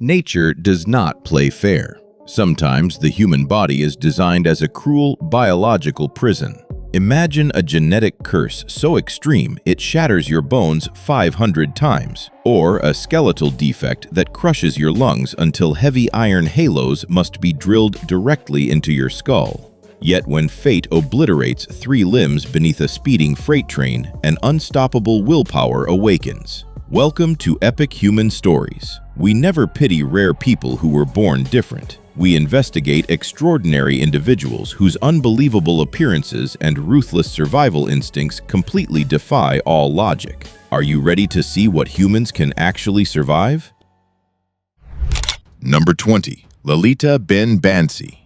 Nature does not play fair. Sometimes the human body is designed as a cruel biological prison. Imagine a genetic curse so extreme it shatters your bones 500 times, or a skeletal defect that crushes your lungs until heavy iron halos must be drilled directly into your skull. Yet when fate obliterates 3 limbs beneath a speeding freight train, an unstoppable willpower awakens. Welcome to Epic Human Stories. We never pity rare people who were born different. We investigate extraordinary individuals whose unbelievable appearances and ruthless survival instincts completely defy all logic. Are you ready to see what humans can actually survive? Number 20. Lalita Ben Bansi.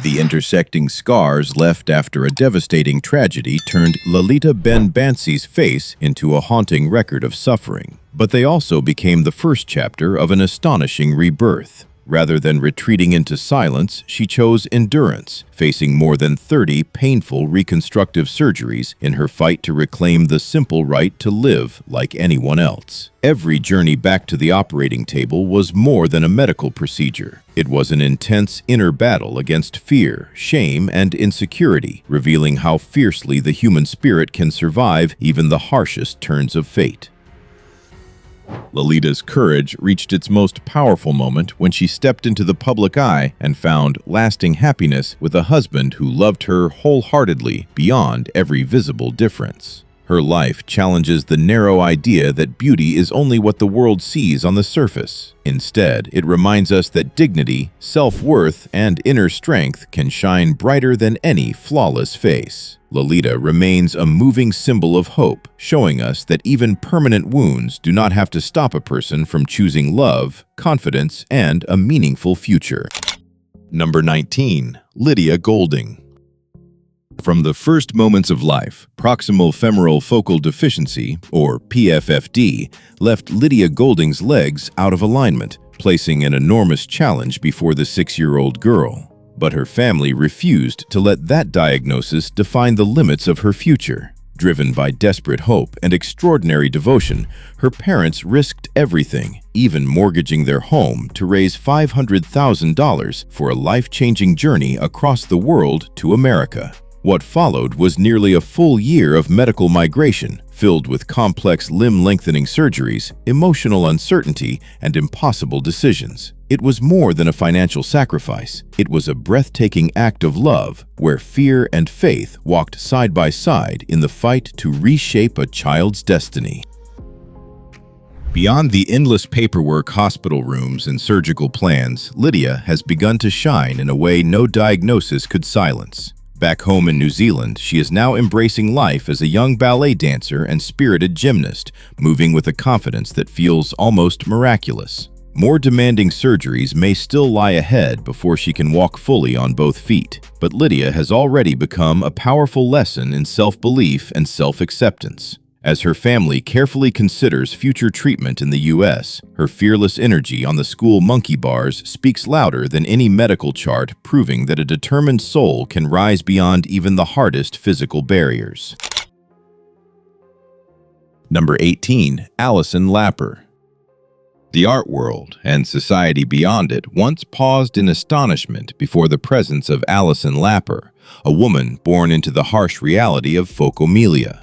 The intersecting scars left after a devastating tragedy turned Lalita Ben Bansi's face into a haunting record of suffering. But they also became the first chapter of an astonishing rebirth. Rather than retreating into silence, she chose endurance, facing more than 30 painful reconstructive surgeries in her fight to reclaim the simple right to live like anyone else. Every journey back to the operating table was more than a medical procedure. It was an intense inner battle against fear, shame, and insecurity, revealing how fiercely the human spirit can survive even the harshest turns of fate. Lalita's courage reached its most powerful moment when she stepped into the public eye and found lasting happiness with a husband who loved her wholeheartedly beyond every visible difference. Her life challenges the narrow idea that beauty is only what the world sees on the surface. Instead, it reminds us that dignity, self-worth, and inner strength can shine brighter than any flawless face. Lalita remains a moving symbol of hope, showing us that even permanent wounds do not have to stop a person from choosing love, confidence, and a meaningful future. Number 19. Lydia Golding. From the first moments of life, proximal femoral focal deficiency, or PFFD, left Lydia Golding's legs out of alignment, placing an enormous challenge before the 6-year-old girl. But her family refused to let that diagnosis define the limits of her future. Driven by desperate hope and extraordinary devotion, her parents risked everything, even mortgaging their home to raise $500,000 for a life-changing journey across the world to America. What followed was nearly a full year of medical migration, filled with complex limb-lengthening surgeries, emotional uncertainty, and impossible decisions. It was more than a financial sacrifice. It was a breathtaking act of love, where fear and faith walked side by side in the fight to reshape a child's destiny. Beyond the endless paperwork, hospital rooms, and surgical plans, Lydia has begun to shine in a way no diagnosis could silence. Back home in New Zealand, she is now embracing life as a young ballet dancer and spirited gymnast, moving with a confidence that feels almost miraculous. More demanding surgeries may still lie ahead before she can walk fully on both feet, but Lydia has already become a powerful lesson in self-belief and self-acceptance. As her family carefully considers future treatment in the U.S., her fearless energy on the school monkey bars speaks louder than any medical chart, proving that a determined soul can rise beyond even the hardest physical barriers. Number 18. Alison Lapper. The art world, and society beyond it, once paused in astonishment before the presence of Alison Lapper, a woman born into the harsh reality of phocomelia.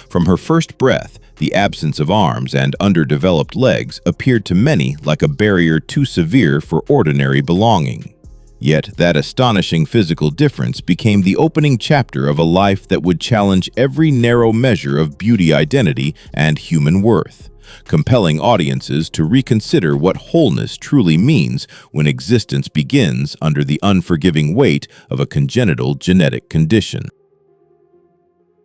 From her first breath, the absence of arms and underdeveloped legs appeared to many like a barrier too severe for ordinary belonging. Yet that astonishing physical difference became the opening chapter of a life that would challenge every narrow measure of beauty identity and human worth, compelling audiences to reconsider what wholeness truly means when existence begins under the unforgiving weight of a congenital genetic condition.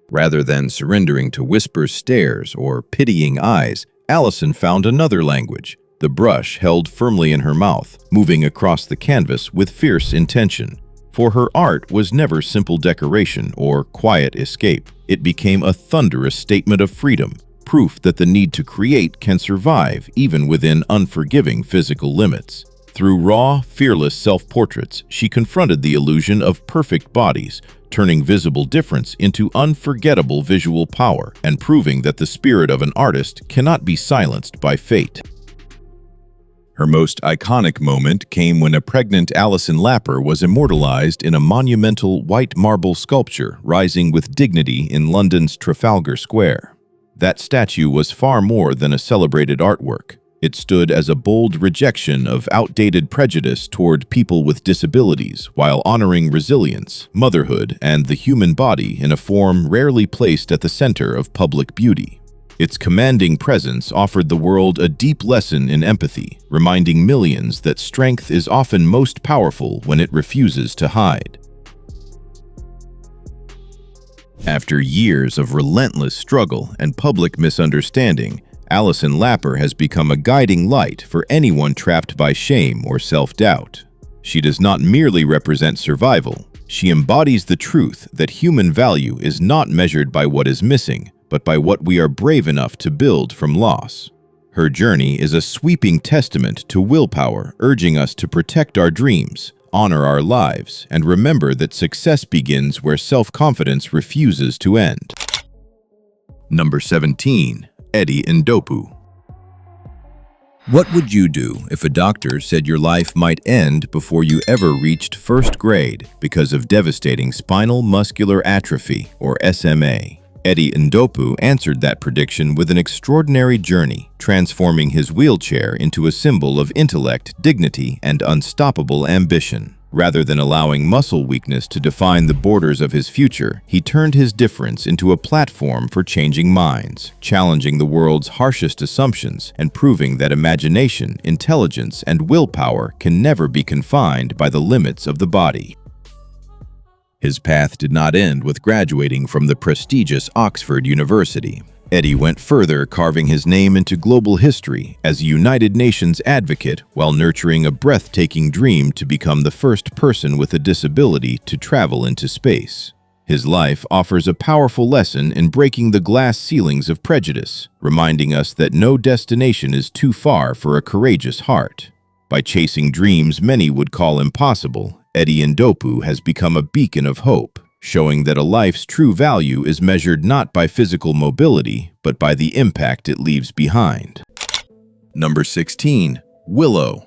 Rather than surrendering to whisper stares or pitying eyes, Alison found another language, the brush held firmly in her mouth, moving across the canvas with fierce intention. For her art was never simple decoration or quiet escape. It became a thunderous statement of freedom, proof that the need to create can survive even within unforgiving physical limits. Through raw, fearless self-portraits, she confronted the illusion of perfect bodies, turning visible difference into unforgettable visual power and proving that the spirit of an artist cannot be silenced by fate. Her most iconic moment came when a pregnant Alison Lapper was immortalized in a monumental white marble sculpture rising with dignity in London's Trafalgar Square. That statue was far more than a celebrated artwork. It stood as a bold rejection of outdated prejudice toward people with disabilities while honoring resilience, motherhood, and the human body in a form rarely placed at the center of public beauty. Its commanding presence offered the world a deep lesson in empathy, reminding millions that strength is often most powerful when it refuses to hide. After years of relentless struggle and public misunderstanding, Alison Lapper has become a guiding light for anyone trapped by shame or self-doubt. She does not merely represent survival. She embodies the truth that human value is not measured by what is missing, but by what we are brave enough to build from loss. Her journey is a sweeping testament to willpower, urging us to protect our dreams, honor our lives, and remember that success begins where self-confidence refuses to end. Number 17. Eddie Ndopu. What would you do if a doctor said your life might end before you ever reached first grade because of devastating spinal muscular atrophy, or SMA? Eddie Ndopu answered that prediction with an extraordinary journey, transforming his wheelchair into a symbol of intellect, dignity, and unstoppable ambition. Rather than allowing muscle weakness to define the borders of his future, he turned his difference into a platform for changing minds, challenging the world's harshest assumptions and proving that imagination, intelligence, and willpower can never be confined by the limits of the body. His path did not end with graduating from the prestigious Oxford University. Eddie went further, carving his name into global history as a United Nations advocate while nurturing a breathtaking dream to become the first person with a disability to travel into space. His life offers a powerful lesson in breaking the glass ceilings of prejudice, reminding us that no destination is too far for a courageous heart. By chasing dreams many would call impossible, Eddie Ndopu has become a beacon of hope, showing that a life's true value is measured not by physical mobility, but by the impact it leaves behind. Number 16. Willow.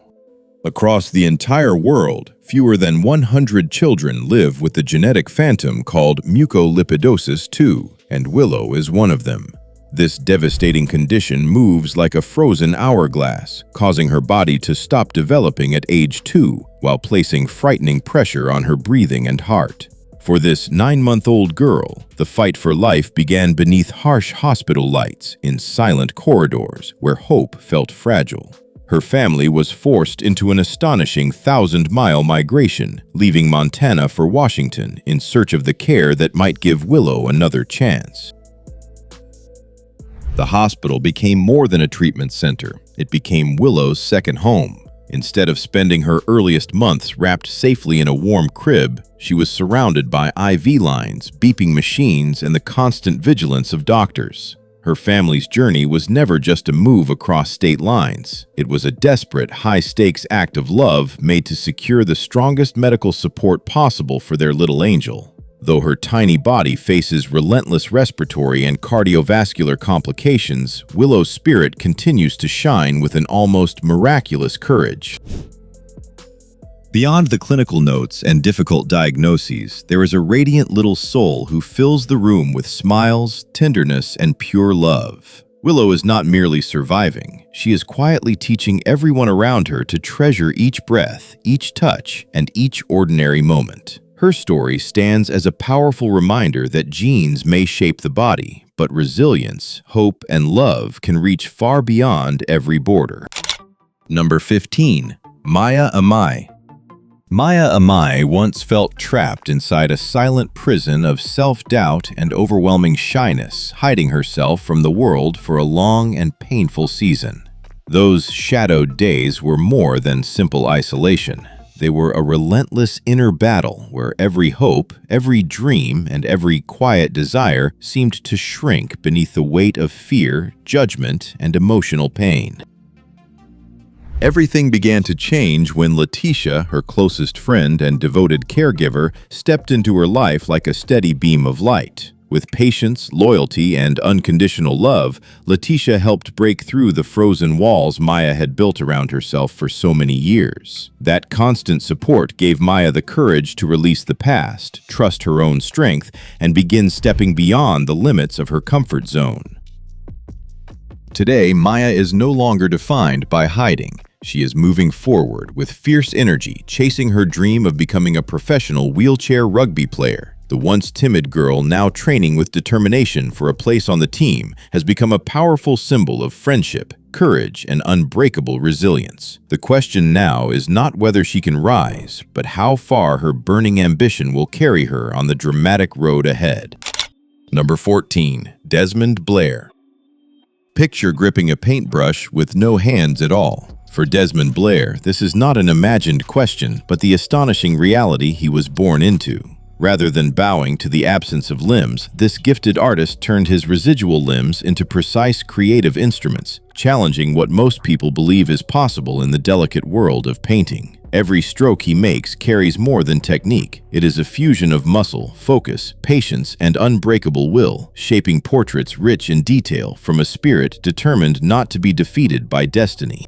Across the entire world, fewer than 100 children live with the genetic phantom called mucolipidosis 2, and Willow is one of them. This devastating condition moves like a frozen hourglass, causing her body to stop developing at age 2, while placing frightening pressure on her breathing and heart. For this 9-month-old girl, the fight for life began beneath harsh hospital lights in silent corridors where hope felt fragile. Her family was forced into an astonishing 1,000-mile migration, leaving Montana for Washington in search of the care that might give Willow another chance. The hospital became more than a treatment center. It became Willow's second home. Instead of spending her earliest months wrapped safely in a warm crib, she was surrounded by IV lines, beeping machines, and the constant vigilance of doctors. Her family's journey was never just a move across state lines. It was a desperate, high-stakes act of love made to secure the strongest medical support possible for their little angel. Though her tiny body faces relentless respiratory and cardiovascular complications, Willow's spirit continues to shine with an almost miraculous courage. Beyond the clinical notes and difficult diagnoses, there is a radiant little soul who fills the room with smiles, tenderness, and pure love. Willow is not merely surviving. She is quietly teaching everyone around her to treasure each breath, each touch, and each ordinary moment. Her story stands as a powerful reminder that genes may shape the body, but resilience, hope, and love can reach far beyond every border. Number 15. Maia Amai. Maia Amai once felt trapped inside a silent prison of self-doubt and overwhelming shyness, hiding herself from the world for a long and painful season. Those shadowed days were more than simple isolation. They were a relentless inner battle where every hope, every dream, and every quiet desire seemed to shrink beneath the weight of fear, judgment, and emotional pain. Everything began to change when Letitia, her closest friend and devoted caregiver, stepped into her life like a steady beam of light. With patience, loyalty, and unconditional love, Letitia helped break through the frozen walls Maia had built around herself for so many years. That constant support gave Maia the courage to release the past, trust her own strength, and begin stepping beyond the limits of her comfort zone. Today, Maia is no longer defined by hiding. She is moving forward with fierce energy, chasing her dream of becoming a professional wheelchair rugby player. The once timid girl, now training with determination for a place on the team, has become a powerful symbol of friendship, courage, and unbreakable resilience. The question now is not whether she can rise, but how far her burning ambition will carry her on the dramatic road ahead. Number 14. Desmond Blair. Picture gripping a paintbrush with no hands at all. For Desmond Blair, this is not an imagined question, but the astonishing reality he was born into. Rather than bowing to the absence of limbs, this gifted artist turned his residual limbs into precise creative instruments, challenging what most people believe is possible in the delicate world of painting. Every stroke he makes carries more than technique. It is a fusion of muscle, focus, patience, and unbreakable will, shaping portraits rich in detail from a spirit determined not to be defeated by destiny.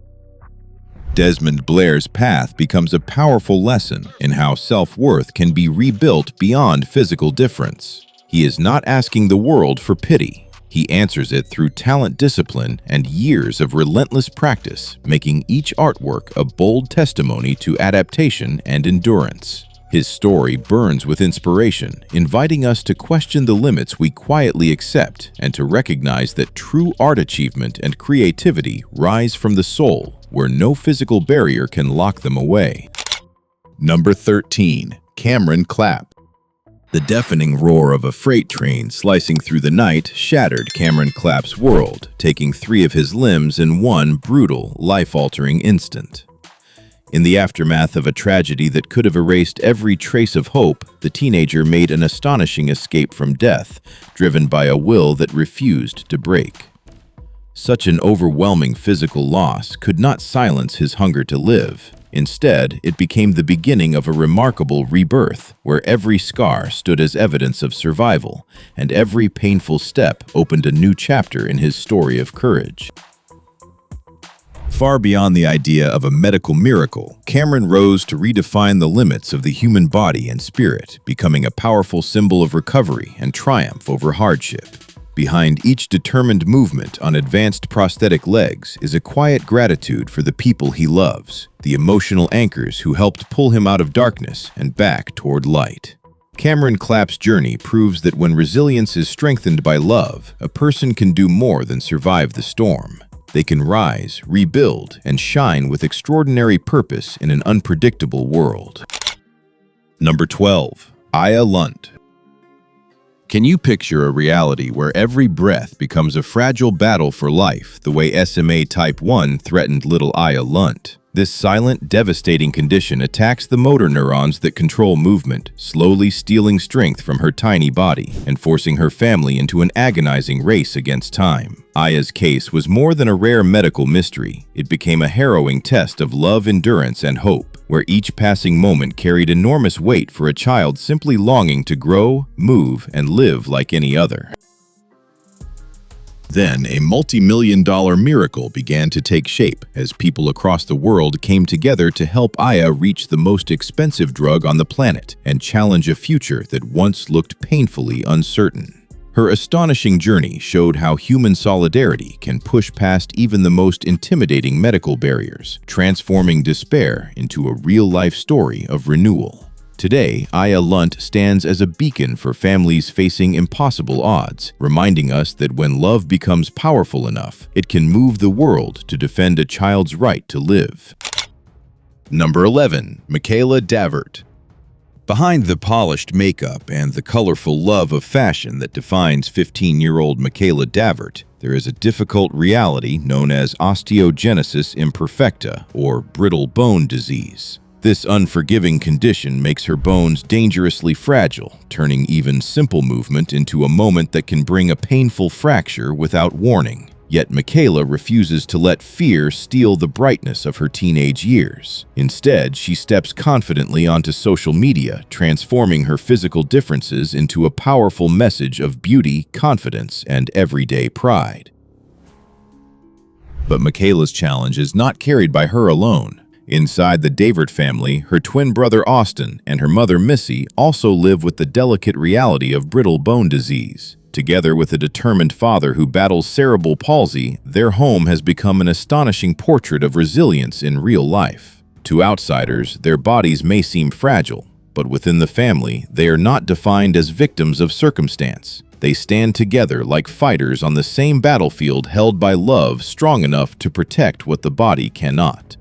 Desmond Blair's path becomes a powerful lesson in how self-worth can be rebuilt beyond physical difference. He is not asking the world for pity. He answers it through talent, discipline, and years of relentless practice, making each artwork a bold testimony to adaptation and endurance. His story burns with inspiration, inviting us to question the limits we quietly accept and to recognize that true art achievement and creativity rise from the soul, where no physical barrier can lock them away. Number 13. Cameron Clapp. The deafening roar of a freight train slicing through the night shattered Cameron Clapp's world, taking 3 of his limbs in one brutal, life-altering instant. In the aftermath of a tragedy that could have erased every trace of hope, the teenager made an astonishing escape from death, driven by a will that refused to break. Such an overwhelming physical loss could not silence his hunger to live. Instead, it became the beginning of a remarkable rebirth, where every scar stood as evidence of survival, and every painful step opened a new chapter in his story of courage. Far beyond the idea of a medical miracle, Cameron rose to redefine the limits of the human body and spirit, becoming a powerful symbol of recovery and triumph over hardship. Behind each determined movement on advanced prosthetic legs is a quiet gratitude for the people he loves, the emotional anchors who helped pull him out of darkness and back toward light. Cameron Clapp's journey proves that when resilience is strengthened by love, a person can do more than survive the storm. They can rise, rebuild, and shine with extraordinary purpose in an unpredictable world. Number 12. Ayah Lundt. Can you picture a reality where every breath becomes a fragile battle for life, the way SMA Type 1 threatened little Ayah Lundt? This silent, devastating condition attacks the motor neurons that control movement, slowly stealing strength from her tiny body and forcing her family into an agonizing race against time. Ayah's case was more than a rare medical mystery. It became a harrowing test of love, endurance, and hope, where each passing moment carried enormous weight for a child simply longing to grow, move, and live like any other. Then, a multi-million-dollar miracle began to take shape as people across the world came together to help Ayah reach the most expensive drug on the planet and challenge a future that once looked painfully uncertain. Her astonishing journey showed how human solidarity can push past even the most intimidating medical barriers, transforming despair into a real-life story of renewal. Today, Ayah Lundt stands as a beacon for families facing impossible odds, reminding us that when love becomes powerful enough, it can move the world to defend a child's right to live. Number 11. Michaela Davert. Behind the polished makeup and the colorful love of fashion that defines 15-year-old Michaela Davert, there is a difficult reality known as osteogenesis imperfecta, or brittle bone disease. This unforgiving condition makes her bones dangerously fragile, turning even simple movement into a moment that can bring a painful fracture without warning. Yet Michaela refuses to let fear steal the brightness of her teenage years. Instead, she steps confidently onto social media, transforming her physical differences into a powerful message of beauty, confidence, and everyday pride. But Michaela's challenge is not carried by her alone. Inside the Davert family, her twin brother Austin and her mother Missy also live with the delicate reality of brittle bone disease. Together with a determined father who battles cerebral palsy, their home has become an astonishing portrait of resilience in real life. To outsiders, their bodies may seem fragile, but within the family, they are not defined as victims of circumstance. They stand together like fighters on the same battlefield, held by love strong enough to protect what the body cannot.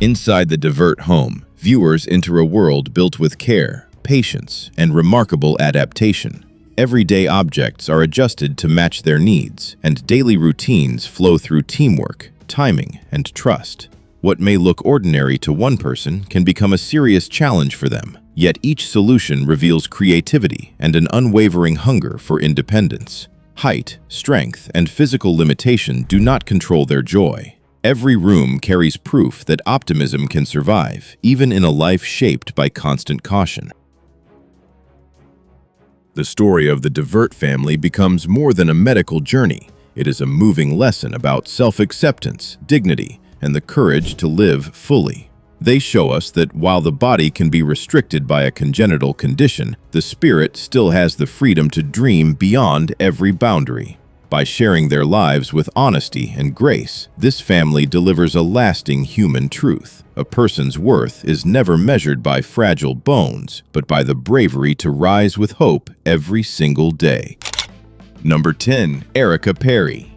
Inside the Davert home, viewers enter a world built with care, patience, and remarkable adaptation. Everyday objects are adjusted to match their needs, and daily routines flow through teamwork, timing, and trust. What may look ordinary to one person can become a serious challenge for them, yet each solution reveals creativity and an unwavering hunger for independence. Height, strength, and physical limitation do not control their joy. Every room carries proof that optimism can survive, even in a life shaped by constant caution. The story of the Davert family becomes more than a medical journey. It is a moving lesson about self-acceptance, dignity, and the courage to live fully. They show us that while the body can be restricted by a congenital condition, the spirit still has the freedom to dream beyond every boundary. By sharing their lives with honesty and grace, this family delivers a lasting human truth. A person's worth is never measured by fragile bones, but by the bravery to rise with hope every single day. Number 10. Erica Perry.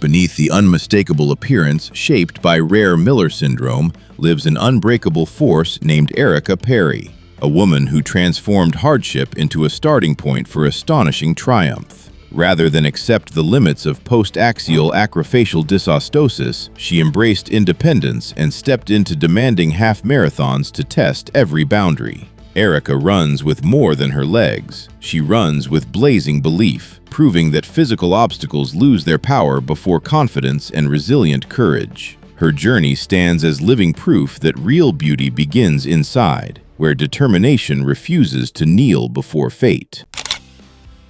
Beneath the unmistakable appearance shaped by rare Miller syndrome lives an unbreakable force named Erica Perry, a woman who transformed hardship into a starting point for astonishing triumph. Rather than accept the limits of post-axial acrofacial dysostosis, she embraced independence and stepped into demanding half-marathons to test every boundary. Erica runs with more than her legs. She runs with blazing belief, proving that physical obstacles lose their power before confidence and resilient courage. Her journey stands as living proof that real beauty begins inside, where determination refuses to kneel before fate.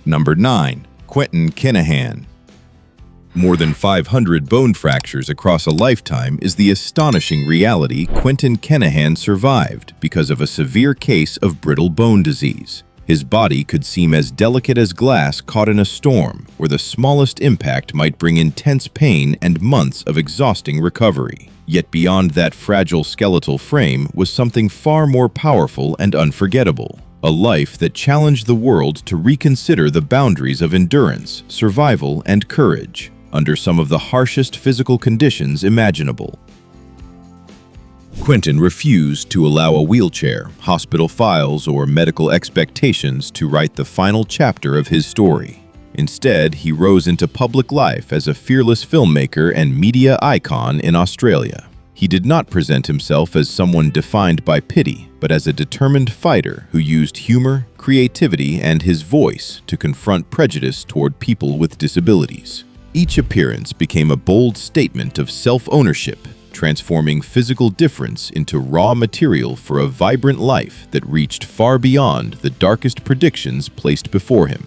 Number 9. Quentin Kenihan. More than 500 bone fractures across a lifetime is the astonishing reality Quentin Kenihan survived because of a severe case of brittle bone disease. His body could seem as delicate as glass caught in a storm, where the smallest impact might bring intense pain and months of exhausting recovery. Yet beyond that fragile skeletal frame was something far more powerful and unforgettable. A life that challenged the world to reconsider the boundaries of endurance, survival, and courage under some of the harshest physical conditions imaginable. Quentin refused to allow a wheelchair, hospital files, or medical expectations to write the final chapter of his story. Instead, he rose into public life as a fearless filmmaker and media icon in Australia. He did not present himself as someone defined by pity, but as a determined fighter who used humor, creativity, and his voice to confront prejudice toward people with disabilities. Each appearance became a bold statement of self-ownership, transforming physical difference into raw material for a vibrant life that reached far beyond the darkest predictions placed before him.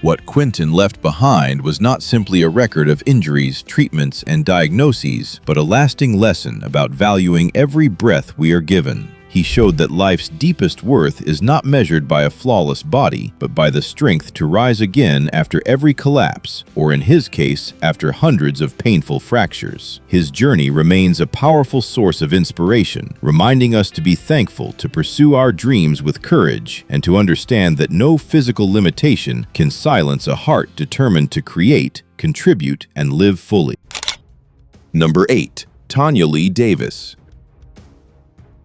What Quentin left behind was not simply a record of injuries, treatments, and diagnoses, but a lasting lesson about valuing every breath we are given. He showed that life's deepest worth is not measured by a flawless body, but by the strength to rise again after every collapse, or in his case, after hundreds of painful fractures. His journey remains a powerful source of inspiration, reminding us to be thankful to pursue our dreams with courage and to understand that no physical limitation can silence a heart determined to create, contribute, and live fully. Number 8. Tanyalee Davis.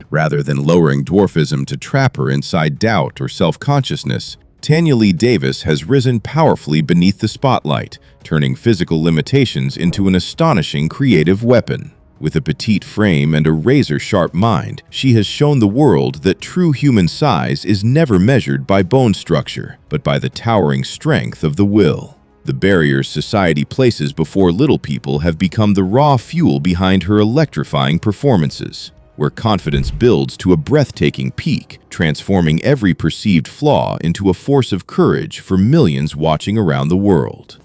Rather than lowering dwarfism to trap her inside doubt or self-consciousness, Tanyalee Davis has risen powerfully beneath the spotlight, turning physical limitations into an astonishing creative weapon. With a petite frame and a razor-sharp mind, she has shown the world that true human size is never measured by bone structure, but by the towering strength of the will. The barriers society places before little people have become the raw fuel behind her electrifying performances, where confidence builds to a breathtaking peak, transforming every perceived flaw into a force of courage for millions watching around the world.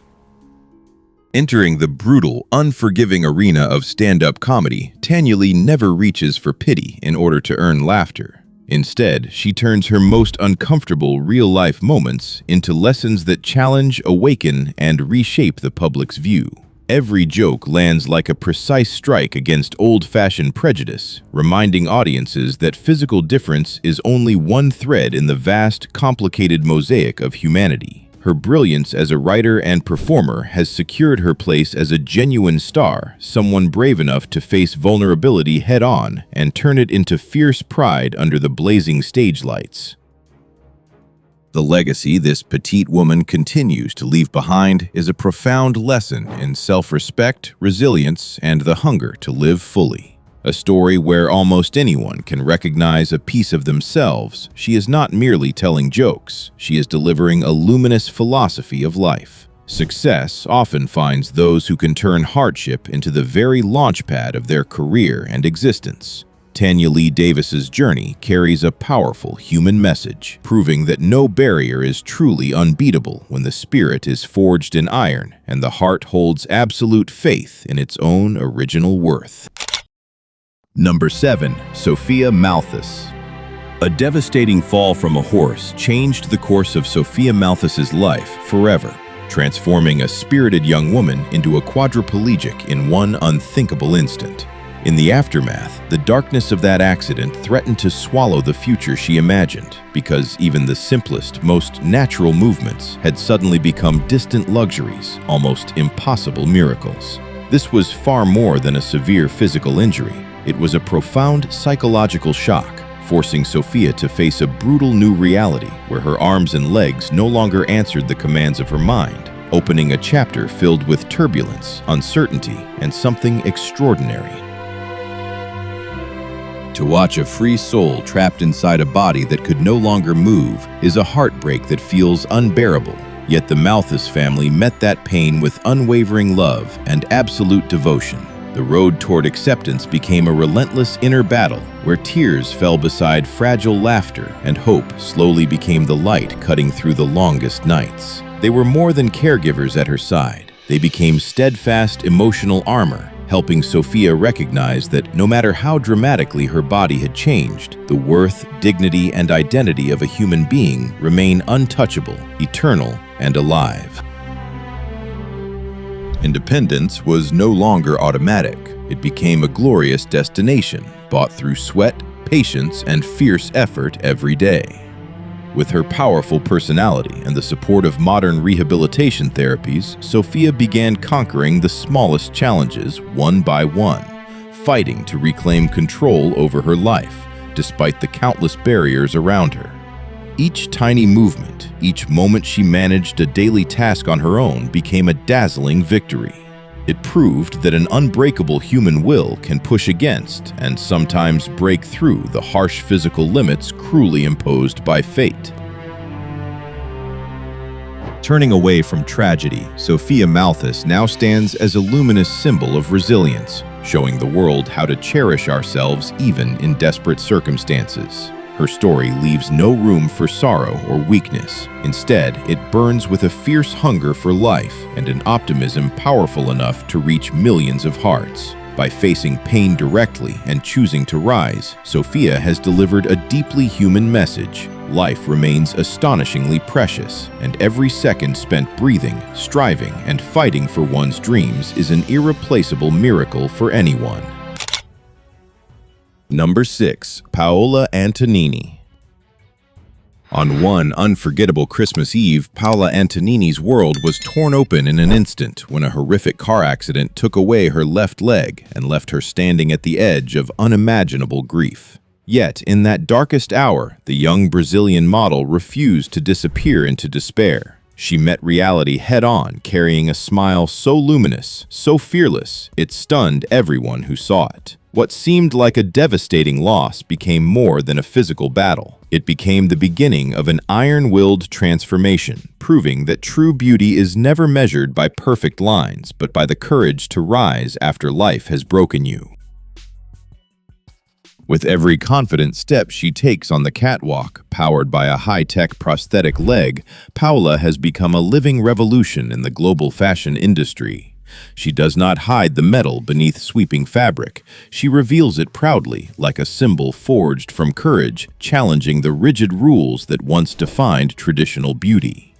Entering the brutal, unforgiving arena of stand-up comedy, Tanyalee never reaches for pity in order to earn laughter. Instead, she turns her most uncomfortable real-life moments into lessons that challenge, awaken, and reshape the public's view. Every joke lands like a precise strike against old-fashioned prejudice, reminding audiences that physical difference is only one thread in the vast, complicated mosaic of humanity. Her brilliance as a writer and performer has secured her place as a genuine star, someone brave enough to face vulnerability head-on and turn it into fierce pride under the blazing stage lights. The legacy this petite woman continues to leave behind is a profound lesson in self-respect, resilience, and the hunger to live fully. A story where almost anyone can recognize a piece of themselves. She is not merely telling jokes, she is delivering a luminous philosophy of life. Success often finds those who can turn hardship into the very launchpad of their career and existence. Tanyalee Davis's journey carries a powerful human message, proving that no barrier is truly unbeatable when the spirit is forged in iron and the heart holds absolute faith in its own original worth. Number 7. Sophia Malthus. A devastating fall from a horse changed the course of Sophia Malthus's life forever, transforming a spirited young woman into a quadriplegic in one unthinkable instant. In the aftermath, the darkness of that accident threatened to swallow the future she imagined, because even the simplest, most natural movements had suddenly become distant luxuries, almost impossible miracles. This was far more than a severe physical injury. It was a profound psychological shock, forcing Sophia to face a brutal new reality where her arms and legs no longer answered the commands of her mind, opening a chapter filled with turbulence, uncertainty, and something extraordinary. To watch a free soul trapped inside a body that could no longer move is a heartbreak that feels unbearable. Yet the Malthus family met that pain with unwavering love and absolute devotion. The road toward acceptance became a relentless inner battle where tears fell beside fragile laughter and hope slowly became the light cutting through the longest nights. They were more than caregivers at her side. They became steadfast emotional armor, helping Sophia recognize that no matter how dramatically her body had changed, the worth, dignity, and identity of a human being remain untouchable, eternal, and alive. Independence was no longer automatic. It became a glorious destination, bought through sweat, patience, and fierce effort every day. With her powerful personality and the support of modern rehabilitation therapies, Sophia began conquering the smallest challenges one by one, fighting to reclaim control over her life, despite the countless barriers around her. Each tiny movement, each moment she managed a daily task on her own became a dazzling victory. It proved that an unbreakable human will can push against and sometimes break through the harsh physical limits cruelly imposed by fate. Turning away from tragedy, Sophia Malthus now stands as a luminous symbol of resilience, showing the world how to cherish ourselves even in desperate circumstances. Her story leaves no room for sorrow or weakness. Instead, it burns with a fierce hunger for life and an optimism powerful enough to reach millions of hearts. By facing pain directly and choosing to rise, Sophia has delivered a deeply human message. Life remains astonishingly precious, and every second spent breathing, striving, and fighting for one's dreams is an irreplaceable miracle for anyone. Number 6. Paola Antonini. On one unforgettable Christmas Eve, Paola Antonini's world was torn open in an instant when a horrific car accident took away her left leg and left her standing at the edge of unimaginable grief. Yet, in that darkest hour, the young Brazilian model refused to disappear into despair. She met reality head-on, carrying a smile so luminous, so fearless, it stunned everyone who saw it. What seemed like a devastating loss became more than a physical battle. It became the beginning of an iron-willed transformation, proving that true beauty is never measured by perfect lines, but by the courage to rise after life has broken you. With every confident step she takes on the catwalk, powered by a high-tech prosthetic leg, Paola has become a living revolution in the global fashion industry. She does not hide the metal beneath sweeping fabric. She reveals it proudly, like a symbol forged from courage, challenging the rigid rules that once defined traditional beauty.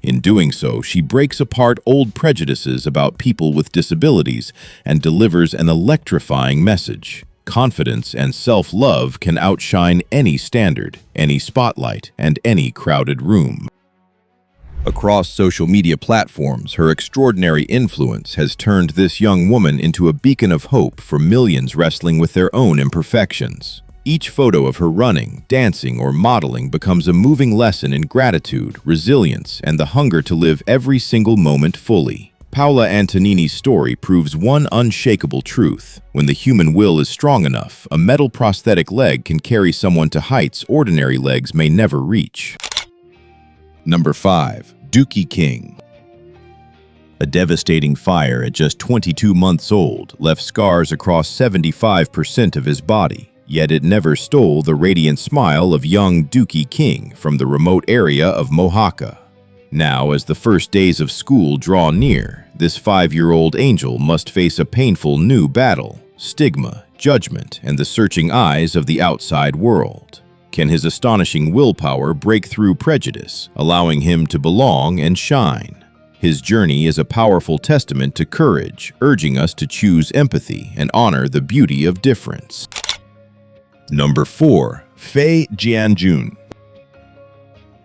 In doing so, she breaks apart old prejudices about people with disabilities and delivers an electrifying message. Confidence and self-love can outshine any standard, any spotlight, and any crowded room. Across social media platforms, her extraordinary influence has turned this young woman into a beacon of hope for millions wrestling with their own imperfections. Each photo of her running, dancing, or modeling becomes a moving lesson in gratitude, resilience, and the hunger to live every single moment fully. Paola Antonini's story proves one unshakable truth. When the human will is strong enough, a metal prosthetic leg can carry someone to heights ordinary legs may never reach. Number 5. Dukie King. A devastating fire at just 22 months old left scars across 75% of his body, yet it never stole the radiant smile of young Dukie King from the remote area of Mohaka. Now, as the first days of school draw near, this 5-year-old angel must face a painful new battle: stigma, judgment, and the searching eyes of the outside world. Can his astonishing willpower break through prejudice, allowing him to belong and shine? His journey is a powerful testament to courage, urging us to choose empathy and honor the beauty of difference. Number 4. Fei Jianjun.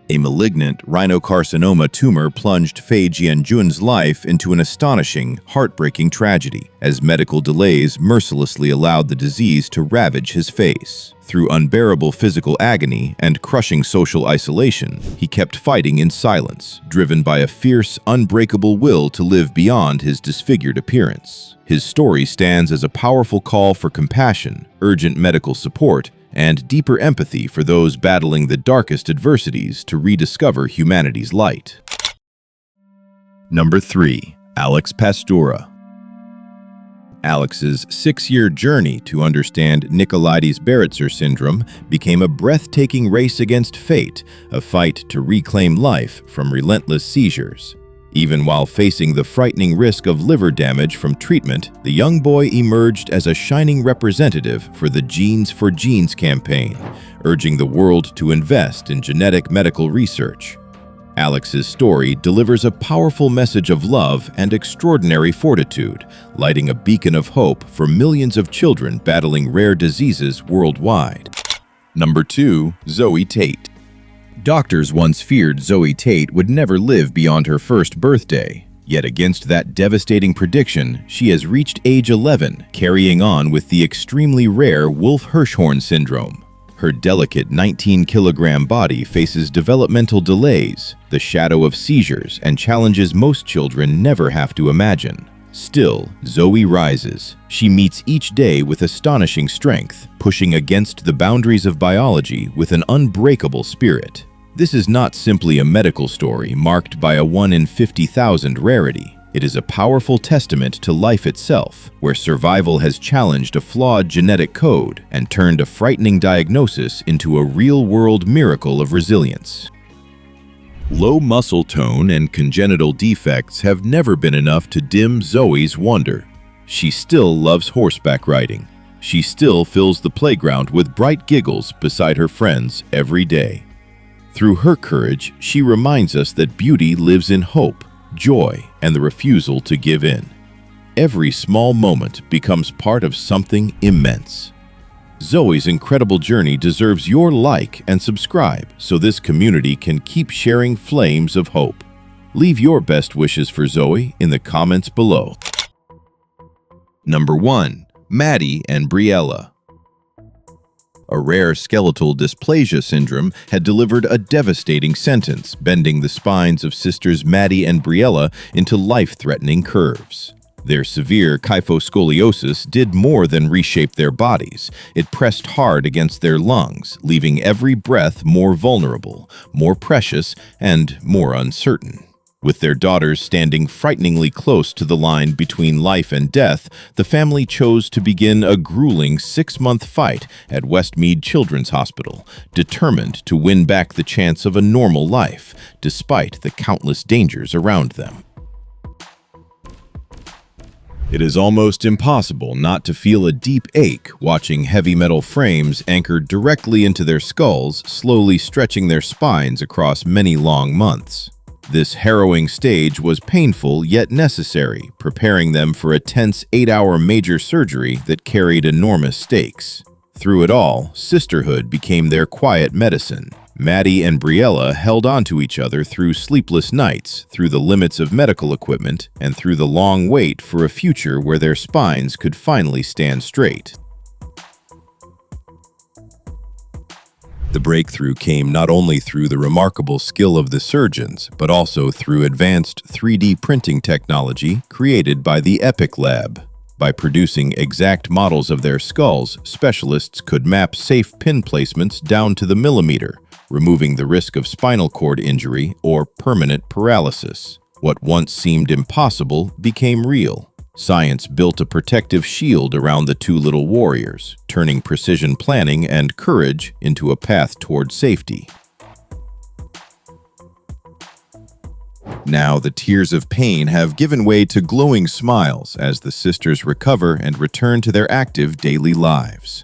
A malignant rhinocarcinoma tumor plunged Fei Jianjun's life into an astonishing, heartbreaking tragedy, as medical delays mercilessly allowed the disease to ravage his face. Through unbearable physical agony and crushing social isolation, he kept fighting in silence, driven by a fierce, unbreakable will to live beyond his disfigured appearance. His story stands as a powerful call for compassion, urgent medical support, and deeper empathy for those battling the darkest adversities to rediscover humanity's light. Number 3. Alex Pastura. Alex's 6-year journey to understand Nicolaides-Baraitser syndrome became a breathtaking race against fate, a fight to reclaim life from relentless seizures. Even while facing the frightening risk of liver damage from treatment, the young boy emerged as a shining representative for the Genes for Genes campaign, urging the world to invest in genetic medical research. Alex's story delivers a powerful message of love and extraordinary fortitude, lighting a beacon of hope for millions of children battling rare diseases worldwide. Number 2. Zoe Tate. Doctors once feared Zoe Tate would never live beyond her first birthday. Yet against that devastating prediction, she has reached age 11, carrying on with the extremely rare Wolff-Hirschhorn syndrome. Her delicate 19-kilogram body faces developmental delays, the shadow of seizures, and challenges most children never have to imagine. Still, Zoe rises. She meets each day with astonishing strength, pushing against the boundaries of biology with an unbreakable spirit. This is not simply a medical story marked by a 1 in 50,000 rarity. It is a powerful testament to life itself, where survival has challenged a flawed genetic code and turned a frightening diagnosis into a real-world miracle of resilience. Low muscle tone and congenital defects have never been enough to dim Zoe's wonder. She still loves horseback riding. She still fills the playground with bright giggles beside her friends every day. Through her courage, she reminds us that beauty lives in hope, joy, and the refusal to give in. Every small moment becomes part of something immense. Zoe's incredible journey deserves your like and subscribe so this community can keep sharing flames of hope. Leave your best wishes for Zoe in the comments below. Number 1. Maddy and Briella. A rare skeletal dysplasia syndrome had delivered a devastating sentence, bending the spines of sisters Maddy and Briella into life-threatening curves. Their severe kyphoscoliosis did more than reshape their bodies. It pressed hard against their lungs, leaving every breath more vulnerable, more precious, and more uncertain. With their daughters standing frighteningly close to the line between life and death, the family chose to begin a grueling 6-month fight at Westmead Children's Hospital, determined to win back the chance of a normal life, despite the countless dangers around them. It is almost impossible not to feel a deep ache watching heavy metal frames anchored directly into their skulls slowly stretching their spines across many long months. This harrowing stage was painful yet necessary, preparing them for a tense 8-hour major surgery that carried enormous stakes. Through it all, sisterhood became their quiet medicine. Maddy and Briella held on to each other through sleepless nights, through the limits of medical equipment, and through the long wait for a future where their spines could finally stand straight. The breakthrough came not only through the remarkable skill of the surgeons, but also through advanced 3D printing technology created by the EPIC lab. By producing exact models of their skulls, specialists could map safe pin placements down to the millimeter, removing the risk of spinal cord injury or permanent paralysis. What once seemed impossible became real. Science built a protective shield around the two little warriors, turning precision planning and courage into a path toward safety. Now the tears of pain have given way to glowing smiles as the sisters recover and return to their active daily lives.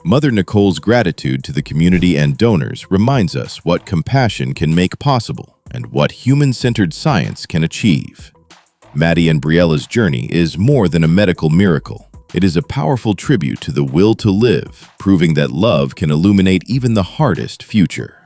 Mother Nicole's gratitude to the community and donors reminds us what compassion can make possible and what human-centered science can achieve. Maddy and Briella's journey is more than a medical miracle. It is a powerful tribute to the will to live, proving that love can illuminate even the hardest future.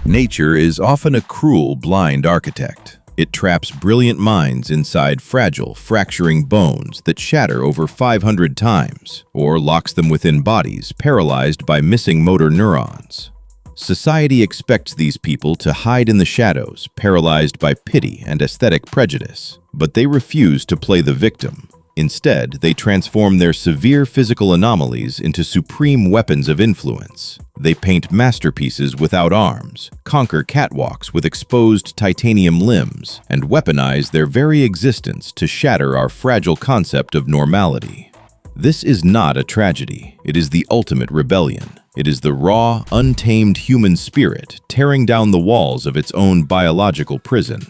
Nature is often a cruel, blind architect. It traps brilliant minds inside fragile, fracturing bones that shatter over 500 times, or locks them within bodies paralyzed by missing motor neurons. Society expects these people to hide in the shadows, paralyzed by pity and aesthetic prejudice, but they refuse to play the victim. Instead, they transform their severe physical anomalies into supreme weapons of influence. They paint masterpieces without arms, conquer catwalks with exposed titanium limbs, and weaponize their very existence to shatter our fragile concept of normality. This is not a tragedy. It is the ultimate rebellion. It is the raw, untamed human spirit tearing down the walls of its own biological prison.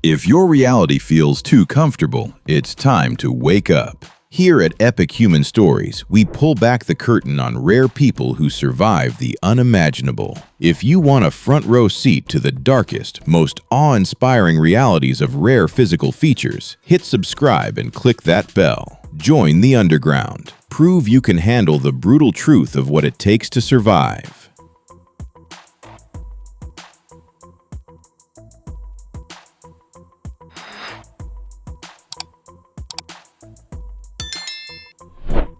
If your reality feels too comfortable, it's time to wake up. Here at Epic Human Stories, we pull back the curtain on rare people who survive the unimaginable. If you want a front-row seat to the darkest, most awe-inspiring realities of rare physical features, hit subscribe and click that bell. Join the underground. Prove you can handle the brutal truth of what it takes to survive.